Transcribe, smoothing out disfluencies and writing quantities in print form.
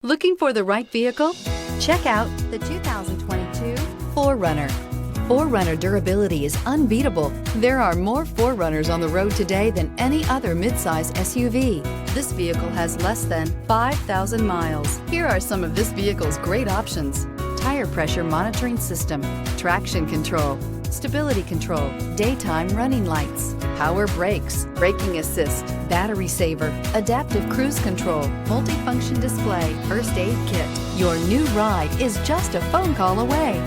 Looking for the right vehicle? Check out the 2022 4Runner. 4Runner durability is unbeatable. There are more 4Runners on the road today than any other midsize SUV. This vehicle has less than 5,000 miles. Here are some of this vehicle's great options: tire pressure monitoring system, traction control, stability control, daytime running lights, power brakes, braking assist, battery saver, adaptive cruise control, multifunction display, first aid kit. Your new ride is just a phone call away.